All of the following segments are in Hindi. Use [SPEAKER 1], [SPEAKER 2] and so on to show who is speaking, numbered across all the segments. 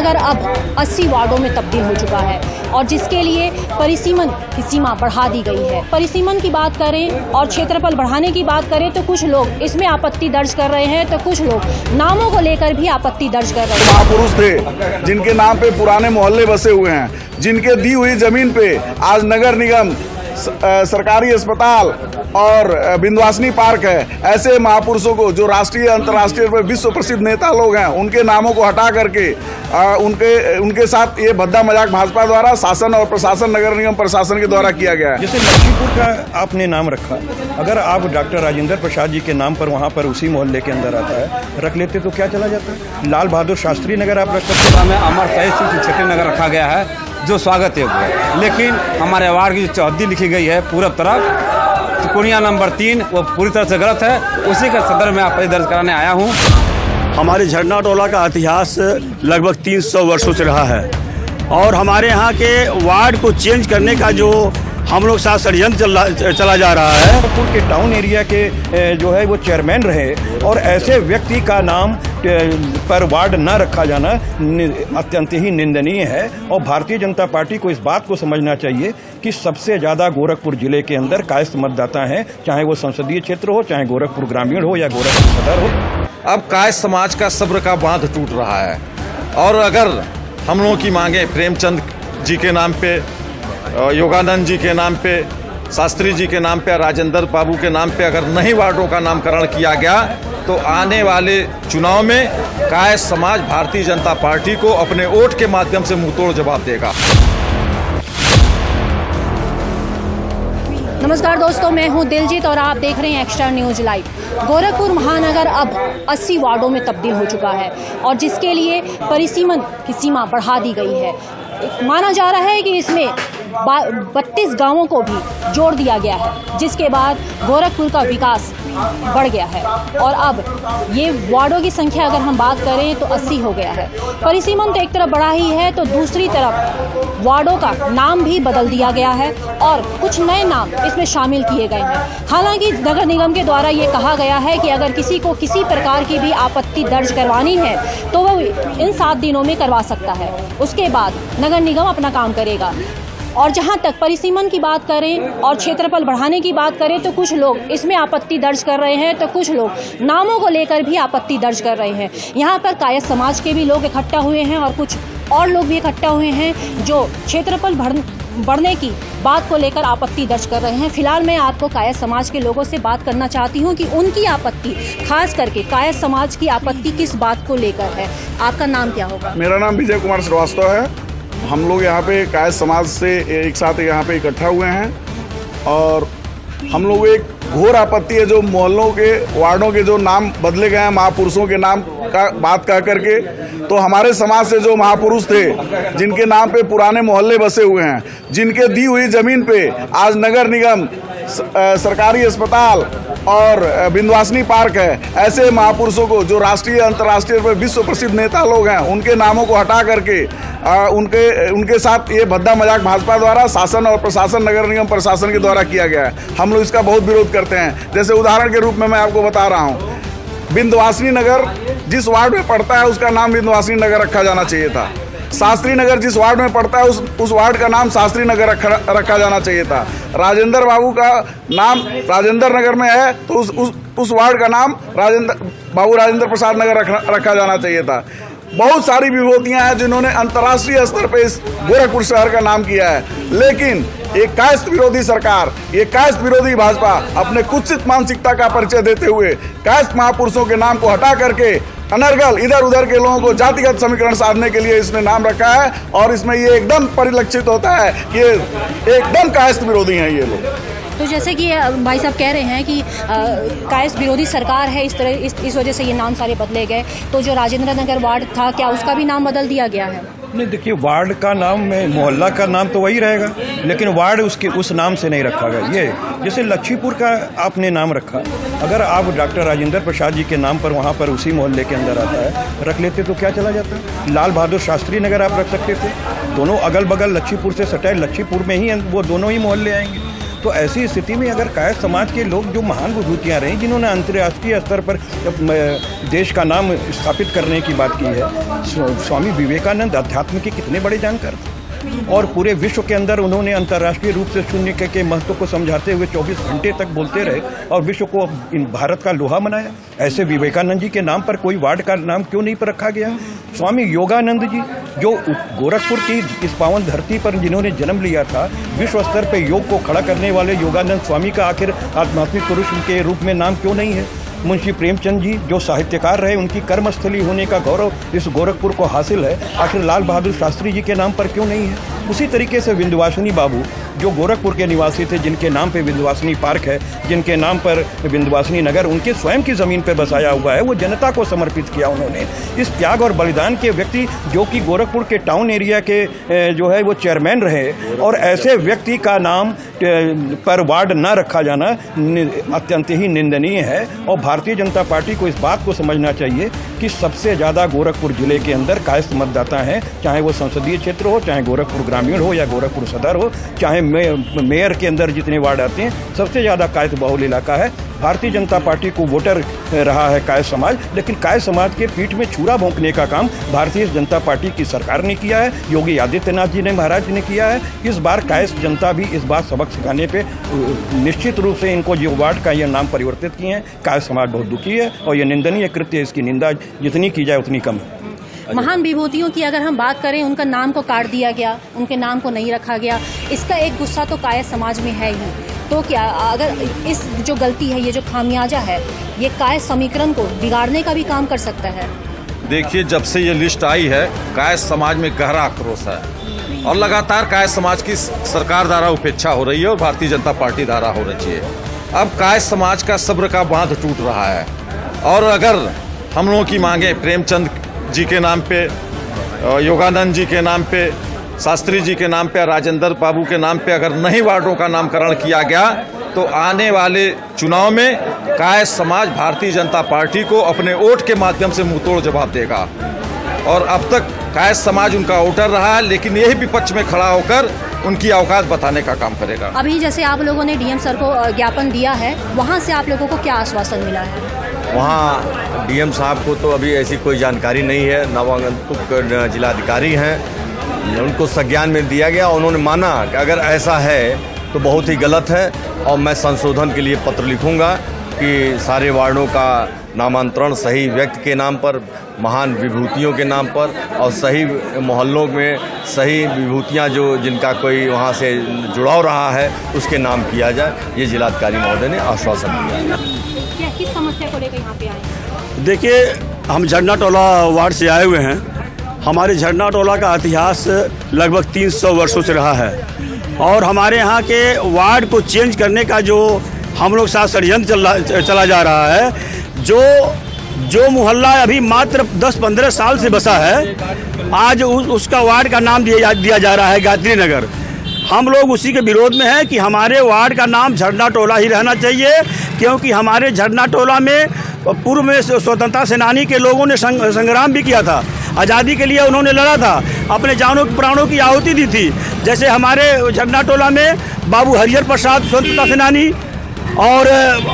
[SPEAKER 1] महानगर अब 80 वार्डों में तब्दील हो चुका है और जिसके लिए परिसीमन की सीमा बढ़ा दी गई है। परिसीमन की बात करें और क्षेत्रफल बढ़ाने की बात करें तो कुछ लोग इसमें आपत्ति दर्ज कर रहे हैं, तो कुछ लोग नामों को लेकर भी आपत्ति दर्ज कर रहे हैं।
[SPEAKER 2] महापुरुष थे जिनके नाम पे पुराने मोहल्ले बसे हुए हैं, जिनके दी हुई जमीन पे आज नगर निगम, सरकारी अस्पताल और विंध्यवासिनी पार्क है। ऐसे महापुरुषों को, जो राष्ट्रीय अंतर्राष्ट्रीय विश्व प्रसिद्ध नेता लोग हैं, उनके नामों को हटा करके उनके साथ ये भद्दा मजाक भाजपा द्वारा शासन और प्रशासन, नगर निगम प्रशासन के द्वारा किया गया है।
[SPEAKER 3] जैसे लक्ष्मीपुर का आपने नाम रखा, अगर आप डॉक्टर राजेंद्र प्रसाद जी के नाम पर वहाँ पर उसी मोहल्ले के अंदर आता है रख लेते तो क्या चला जाता? लाल बहादुर शास्त्री नगर आप रख सकते
[SPEAKER 4] हैं। अमर तहसील छठी नगर रखा गया है, जो स्वागत योग्य है, लेकिन हमारे वार्ड की जो चौहद्दी लिखी गई है पूरब तरफ, कुनिया नंबर 3, वो पूरी तरह से गलत है। उसी का सदर में आपत्ति दर्ज कराने आया हूँ।
[SPEAKER 5] हमारे झरना टोला का इतिहास लगभग 300 वर्षों से रहा है और हमारे यहाँ के वार्ड को चेंज करने का जो हम लोग साथ षड्यंत्र चला जा रहा है।
[SPEAKER 3] गोरखपुर के टाउन एरिया के जो है वो चेयरमैन रहे और ऐसे व्यक्ति का नाम पर वार्ड न रखा जाना अत्यंत ही निंदनीय है और भारतीय जनता पार्टी को इस बात को समझना चाहिए कि सबसे ज़्यादा गोरखपुर जिले के अंदर कायस्थ मतदाता हैं, चाहे वो संसदीय क्षेत्र हो, चाहे गोरखपुर ग्रामीण हो या गोरखपुर सदर हो।
[SPEAKER 6] अब कायस्थ समाज का सब्र का बांध टूट रहा है और अगर हम लोगों की मांगे प्रेमचंद जी के नाम पे, योगानंद जी के नाम पे, शास्त्री जी के नाम पे, राजेंद्र बाबू के नाम पे अगर नहीं वार्डों का नामकरण किया गया तो आने वाले चुनाव में कायस्थ समाज भारतीय जनता पार्टी को अपने वोट के माध्यम से मुंहतोड़ जवाब देगा।
[SPEAKER 1] नमस्कार दोस्तों, मैं हूं दिलजीत और आप देख रहे हैं एक्स्ट्रा न्यूज लाइव। गोरखपुर महानगर अब 80 वार्डों में तब्दील हो चुका है और जिसके लिए परिसीमन की सीमा बढ़ा दी गई है। माना जा रहा है कि इसमें 32 गांवों को भी जोड़ दिया गया है, जिसके बाद गोरखपुर का विकास बढ़ गया है और अब ये वार्डों की संख्या अगर हम बात करें तो 80 हो गया है। परिसीमन तो एक तरफ बढ़ा ही है तो दूसरी तरफ वार्डों का नाम भी बदल दिया गया है और कुछ नए नाम इसमें शामिल किए गए हैं। हालांकि नगर निगम के द्वारा ये कहा गया है कि अगर किसी को किसी प्रकार की भी आपत्ति दर्ज करवानी है तो वो इन 7 दिनों में करवा सकता है, उसके बाद नगर निगम अपना काम करेगा। और जहां तक परिसीमन की बात करें और क्षेत्रफल बढ़ाने की बात करें तो कुछ लोग इसमें आपत्ति दर्ज कर रहे हैं, तो कुछ लोग नामों को लेकर भी आपत्ति दर्ज कर रहे हैं। यहां पर कायस्थ समाज के भी लोग इकट्ठा हुए हैं और कुछ और लोग भी इकट्ठा हुए हैं जो क्षेत्रफल बढ़ने की बात को लेकर आपत्ति दर्ज कर रहे हैं। फिलहाल मैं आपको कायस्थ समाज के लोगों से बात करना चाहती हूं कि उनकी आपत्ति, खास करके कायस्थ समाज की आपत्ति किस बात को लेकर है। आपका नाम क्या होगा?
[SPEAKER 2] मेरा नाम विजय कुमार श्रीवास्तव है। हम लोग यहाँ पे कायस्थ समाज से एक साथ यहाँ पे इकट्ठा हुए हैं और हम लोग एक घोर आपत्ति है जो मोहल्लों के, वार्डों के जो नाम बदले गए हैं महापुरुषों के नाम का बात कह करके, तो हमारे समाज से जो महापुरुष थे जिनके नाम पे पुराने मोहल्ले बसे हुए हैं, जिनके दी हुई जमीन पे आज नगर निगम, सरकारी अस्पताल और विंध्यवासिनी पार्क है, ऐसे महापुरुषों को, जो राष्ट्रीय अंतर्राष्ट्रीय विश्व प्रसिद्ध नेता लोग हैं, उनके नामों को हटा करके उनके साथ ये भद्दा मजाक भाजपा द्वारा शासन और प्रशासन, नगर निगम प्रशासन के द्वारा किया गया है। हम लोग इसका बहुत विरोध करते हैं। जैसे उदाहरण के रूप में मैं आपको बता रहा हूँ, विंध्यवासिनी नगर जिस वार्ड में पड़ता है उसका नाम विंध्यवासिनी नगर रखा जाना चाहिए था। शास्त्री नगर जिस वार्ड में पड़ता है उस वार्ड का नाम शास्त्री नगर रखा जाना चाहिए था। राजेंद्र बाबू का नाम राजेंद्र नगर में है तो उस वार्ड का नाम राजेंद्र प्रसाद नगर रखा जाना चाहिए था। बहुत सारी विभूतियां हैं जिन्होंने अंतर्राष्ट्रीय स्तर पे इस गोरखपुर शहर का नाम किया है, लेकिन एक कायस्थ विरोधी सरकार, ये कायस्थ विरोधी भाजपा अपने कुत्सित मानसिकता का परिचय देते हुए कायस्थ महापुरुषों के नाम को हटा करके अनर्गल इधर उधर के लोगों को जातिगत समीकरण साधने के लिए इसने नाम रखा है और इसमें ये एकदम परिलक्षित होता है कि एकदम कायस्थ विरोधी हैं ये लोग।
[SPEAKER 1] तो जैसे कि भाई साहब कह रहे हैं कि कायस्थ विरोधी सरकार है, इस वजह से ये नाम सारे बदले गए। तो जो राजेंद्र नगर वार्ड था, क्या उसका भी नाम बदल दिया गया है?
[SPEAKER 3] नहीं, देखिए, वार्ड का नाम में मोहल्ला का नाम तो वही रहेगा, लेकिन वार्ड उस नाम से नहीं रखा गया। ये जैसे लक्ष्मीपुर का आपने नाम रखा, अगर आप डॉक्टर राजेंद्र प्रसाद जी के नाम पर वहाँ पर उसी मोहल्ले के अंदर आता है रख लेते तो क्या चला जाता? लाल बहादुर शास्त्री नगर आप रख सकते थे। दोनों अगल बगल लक्ष्मीपुर से सटे, लक्ष्मीपुर में ही वो दोनों ही मोहल्ले आएंगे। तो तो ऐसी स्थिति में अगर कायस्थ समाज के लोग जो महान विभूतियाँ रहीं, जिन्होंने अंतर्राष्ट्रीय स्तर पर देश का नाम स्थापित करने की बात की है, स्वामी विवेकानंद अध्यात्म के कितने बड़े जानकार थे और पूरे विश्व के अंदर उन्होंने अंतर्राष्ट्रीय रूप से शून्य के महत्व को समझाते हुए 24 घंटे तक बोलते रहे और विश्व को भारत का लोहा बनाया। ऐसे विवेकानंद जी के नाम पर कोई वार्ड का नाम क्यों नहीं पर रखा गया? स्वामी योगानंद जी जो गोरखपुर की इस पावन धरती पर जिन्होंने जन्म लिया था, विश्व स्तर पर योग को खड़ा करने वाले योगानंद स्वामी का आखिर आध्यात्मिक पुरुष के रूप में नाम क्यों नहीं है? मुंशी प्रेमचंद जी जो साहित्यकार रहे, उनकी कर्मस्थली होने का गौरव इस गोरखपुर को हासिल है, आखिर लाल बहादुर शास्त्री जी के नाम पर क्यों नहीं है? उसी तरीके से विंध्यवासिनी बाबू जो गोरखपुर के निवासी थे, जिनके नाम पे विंध्यवासिनी पार्क है, जिनके नाम पर विंध्यवासिनी नगर उनके स्वयं की ज़मीन पे बसाया हुआ है, वो जनता को समर्पित किया उन्होंने। इस त्याग और बलिदान के व्यक्ति जो कि गोरखपुर के टाउन एरिया के जो है वो चेयरमैन रहे और ऐसे व्यक्ति का नाम पर वार्ड न रखा जाना अत्यंत ही निंदनीय है। और भारतीय जनता पार्टी को इस बात को समझना चाहिए कि सबसे ज़्यादा गोरखपुर जिले के अंदर कायस्थ मतदाता हैं, चाहे वो संसदीय क्षेत्र हो, चाहे गोरखपुर ग्रामीण हो या गोरखपुर सदर हो, चाहे मेयर के अंदर जितने वार्ड आते हैं, सबसे ज़्यादा कायस्थ बहुल इलाका है। भारतीय जनता पार्टी को वोटर रहा है कायस्थ समाज, लेकिन कायस्थ समाज के पीठ में छुरा भोंकने का काम भारतीय जनता पार्टी की सरकार ने किया है, योगी आदित्यनाथ जी ने महाराज ने किया है। इस बार कायस्थ जनता भी इस बार सबक सिखाने पे निश्चित रूप से इनको जो वार्ड का यह नाम परिवर्तित किए हैं, कायस्थ समाज बहुत दुखी है और यह निंदनीय कृत्य, इसकी निंदा जितनी की जाए उतनी कम है।
[SPEAKER 1] महान विभूतियों की अगर हम बात करें, उनका नाम को काट दिया गया, उनके नाम को नहीं रखा गया, इसका एक गुस्सा तो कायस्थ समाज में है ही। तो क्या अगर इस जो गलती है, ये जो खामियाजा है, ये कायस्थ समीकरण को बिगाड़ने का भी काम कर सकता है?
[SPEAKER 6] देखिए, जब से ये लिस्ट आई है, कायस्थ समाज में गहरा आक्रोश है और लगातार कायस्थ समाज की सरकार द्वारा उपेक्षा हो रही है और भारतीय जनता पार्टी द्वारा हो रही है। अब कायस्थ समाज का सब्र का बांध टूट रहा है और अगर हम लोगों की मांगे प्रेमचंद जी के नाम पे, योगानंद जी के नाम पे, शास्त्री जी के नाम पे, राजेंद्र बाबू के नाम पे अगर नहीं वार्डों का नामकरण किया गया तो आने वाले चुनाव में कायस्थ समाज भारतीय जनता पार्टी को अपने वोट के माध्यम से मुंहतोड़ जवाब देगा। और अब तक कायस्थ समाज उनका वोटर रहा है, लेकिन यही विपक्ष में खड़ा होकर उनकी औकात बताने का काम करेगा।
[SPEAKER 1] अभी जैसे आप लोगों ने डीएम सर को ज्ञापन दिया है, वहाँ से आप लोगों को क्या आश्वासन मिला है?
[SPEAKER 7] वहाँ डीएम साहब को तो अभी ऐसी कोई जानकारी नहीं है, नवागंतुक जिलाधिकारी हैं, उनको संज्ञान में दिया गया। उन्होंने माना कि अगर ऐसा है तो बहुत ही गलत है और मैं संशोधन के लिए पत्र लिखूंगा कि सारे वार्डों का नामांतरण सही व्यक्ति के नाम पर, महान विभूतियों के नाम पर और सही मोहल्लों में सही विभूतियाँ जो जिनका कोई वहाँ से जुड़ाव रहा है उसके नाम किया जाए। ये जिलाधिकारी महोदय ने आश्वासन दिया है।
[SPEAKER 1] क्या किस समस्या को लेकर यहाँ पे आए?
[SPEAKER 5] देखिए, हम झरना टोला वार्ड से आए हुए हैं। हमारे झरना टोला का इतिहास लगभग 300 वर्षों से रहा है और हमारे यहाँ के वार्ड को चेंज करने का जो हम लोग साथ षड्यंत्र चला जा रहा है, जो मोहल्ला अभी मात्र 10-15 साल से बसा है, आज उसका वार्ड का नाम दिया जा रहा है गायत्री नगर। हम लोग उसी के विरोध में हैं कि हमारे वार्ड का नाम झरना टोला ही रहना चाहिए, क्योंकि हमारे झरना टोला में पूर्व में स्वतंत्रता सेनानी के लोगों ने संग्राम भी किया था, आज़ादी के लिए उन्होंने लड़ा था, अपने जानों प्राणों की आहुति दी थी। जैसे हमारे झरना टोला में बाबू हरिहर प्रसाद स्वतंत्रता सेनानी और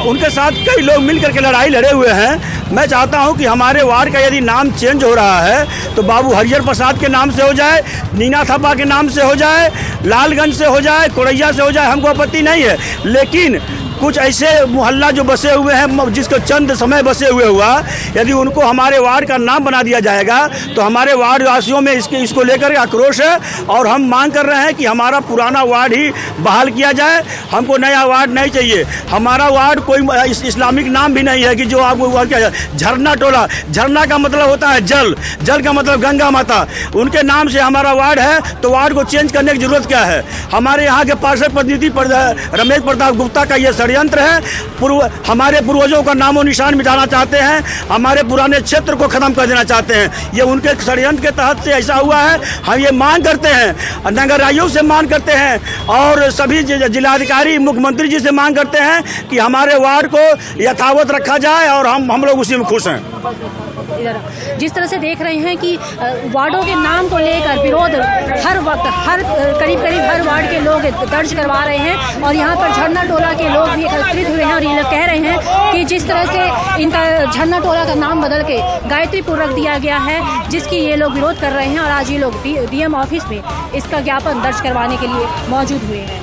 [SPEAKER 5] उनके साथ कई लोग मिल करके लड़ाई लड़े हुए हैं। मैं चाहता हूं कि हमारे वार्ड का यदि नाम चेंज हो रहा है तो बाबू हरिहर प्रसाद के नाम से हो जाए, नीना थापा के नाम से हो जाए, लालगंज से हो जाए, कोरैया से हो जाए, हमको आपत्ति नहीं है। लेकिन कुछ ऐसे मोहल्ला जो बसे हुए हैं, जिसको चंद समय बसे हुए हुआ, यदि उनको हमारे वार्ड का नाम बना दिया जाएगा तो हमारे वार्ड वासियों में इसको लेकर आक्रोश है और हम मांग कर रहे हैं कि हमारा पुराना वार्ड ही बहाल किया जाए। हमको नया वार्ड नहीं चाहिए। हमारा वार्ड कोई इस्लामिक नाम भी नहीं है कि जो आपको क्या झरना टोला, झरना का मतलब होता है जल, जल का मतलब गंगा माता, उनके नाम से हमारा वार्ड है, तो वार्ड को चेंज करने की जरूरत क्या है? हमारे यहाँ के पार्षद प्रतिनिधि रमेश प्रताप गुप्ता का ये षड्यंत्र है। हमारे पूर्वजों का नामो निशान मिटाना चाहते हैं, हमारे पुराने क्षेत्र को खत्म कर देना चाहते हैं। ये उनके षड्यंत्र के तहत से ऐसा हुआ है। हम ये मांग करते हैं, नगर आयोग से मांग करते हैं और सभी जिलाधिकारी मुख्यमंत्री जी से मांग करते हैं कि हमारे वार्ड को यथावत रखा जाए और हम लोग उसी में खुश हैं।
[SPEAKER 1] इधर जिस तरह से देख रहे हैं कि वार्डों के नाम को लेकर विरोध हर वक्त करीब हर वार्ड के लोग दर्ज करवा रहे हैं और यहाँ पर झरना टोला के लोग भी एकत्रित हुए हैं और ये लोग कह रहे हैं कि जिस तरह से इनका झरना टोला का नाम बदल के गायत्रीपुर रख दिया गया है, जिसकी ये लोग विरोध कर रहे हैं और आज ये लोग डीएम ऑफिस में इसका ज्ञापन दर्ज करवाने के लिए मौजूद हुए हैं।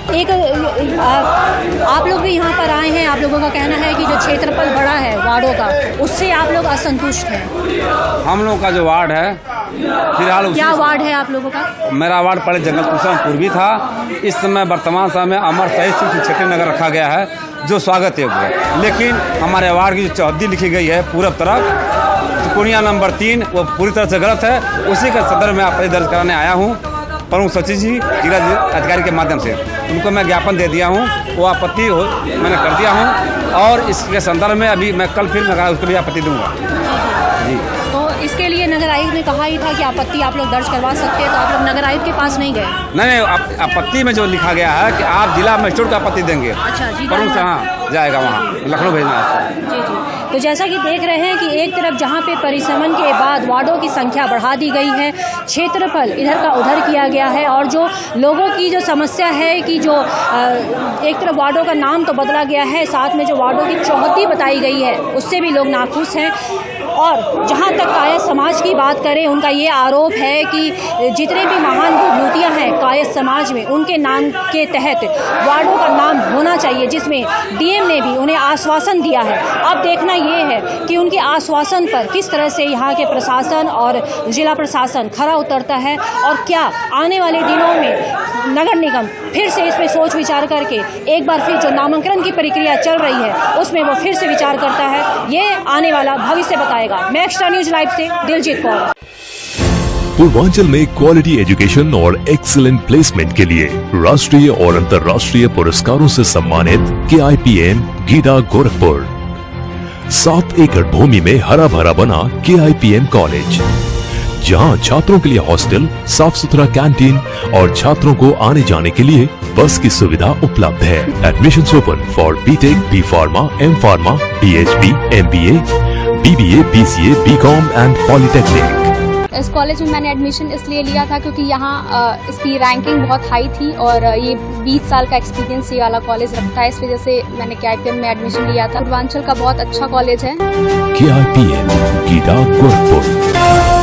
[SPEAKER 1] आप लोग भी यहाँ पर आए हैं, आप लोगों का कहना है कि जो क्षेत्रफल बड़ा है वार्डों का, उससे आप लोग असंतुष्ट हैं।
[SPEAKER 4] हम लोग का जो वार्ड है फिलहाल
[SPEAKER 1] क्या वार्ड है आप लोगों का?
[SPEAKER 4] मेरा वार्ड पहले जंगल कुसुम पूर्वी था, इस समय वर्तमान समय में अमर शहीद सिंह क्षेत्रीय नगर रखा गया है जो स्वागत योग्य है। लेकिन हमारे वार्ड की जो चौहद्दी लिखी गई है पूरब तरफ कुनिया नंबर 3 वो पूरी तरह से गलत है। उसी का सदर में आपत्ति दर्ज कराने आया हूँ प्रमुख सचिव जी जिला अधिकारी के माध्यम से, उनको मैं ज्ञापन दे दिया हूँ, वो आपत्ति मैंने कर दिया हूँ और इसके संदर्भ में अभी मैं कल फिर मैं उसको भी आपत्ति दूंगा जी।
[SPEAKER 1] तो इसके लिए नगर आयुक्त ने कहा ही था कि आपत्ति आप लोग दर्ज करवा सकते हैं, तो आप लोग नगर आयुक्त के पास नहीं गए?
[SPEAKER 4] नहीं, आपत्ति में जो लिखा गया है कि आप जिला मजिस्ट्रेट को आपत्ति देंगे।
[SPEAKER 1] अच्छा जी,
[SPEAKER 4] प्रमुख से हाँ जाएगा वहाँ लखनऊ भेजना आपको।
[SPEAKER 1] जी जी। तो जैसा कि देख रहे हैं कि एक तरफ जहां पे परिसमन के बाद वार्डों की संख्या बढ़ा दी गई है, क्षेत्रफल इधर का उधर किया गया है और जो लोगों की जो समस्या है कि जो एक तरफ वार्डों का नाम तो बदला गया है, साथ में जो वार्डों की चौहद्दी बताई गई है उससे भी लोग नाखुश हैं। और जहाँ तक कायस्थ समाज की बात करें, उनका ये आरोप है कि जितने भी महान विभूतियाँ हैं कायस्थ समाज में, उनके नाम के तहत वार्डों का नाम होना चाहिए, जिसमें डीएम ने भी उन्हें आश्वासन दिया है। अब देखना ये है कि उनके आश्वासन पर किस तरह से यहाँ के प्रशासन और जिला प्रशासन खरा उतरता है और क्या आने वाले दिनों में नगर निगम फिर से इसमें सोच विचार करके एक बार फिर जो नामांकन की प्रक्रिया चल रही है उसमें वो फिर से विचार करता है, ये आने वाला भविष्य बताएगा। मैं एक्स्ट्रा न्यूज लाइव से दिलजीत कौर।
[SPEAKER 8] पूर्वांचल में क्वालिटी एजुकेशन और एक्सीलेंट प्लेसमेंट के लिए राष्ट्रीय और अंतर्राष्ट्रीय पुरस्कारों से सम्मानित KIPM गीडा गोरखपुर। 7 एकड़ भूमि में हरा भरा बना KIPM कॉलेज, जहां छात्रों के लिए हॉस्टल, साफ सुथरा कैंटीन और छात्रों को आने जाने के लिए बस की सुविधा उपलब्ध है। Admission open for BTech, B pharma, M pharma, PhD, MBA, BBA, BCA, BCom and polytechnic.
[SPEAKER 9] इस कॉलेज में मैंने एडमिशन इसलिए लिया था क्योंकि यहाँ इसकी रैंकिंग बहुत हाई थी और ये 20 साल का एक्सपीरियंस ये वाला कॉलेज रखता है, इस वजह से मैंने KIPM में एडमिशन लिया था। पूर्वांचल का बहुत अच्छा कॉलेज है।
[SPEAKER 8] KIPM गीडा गोरखपुर।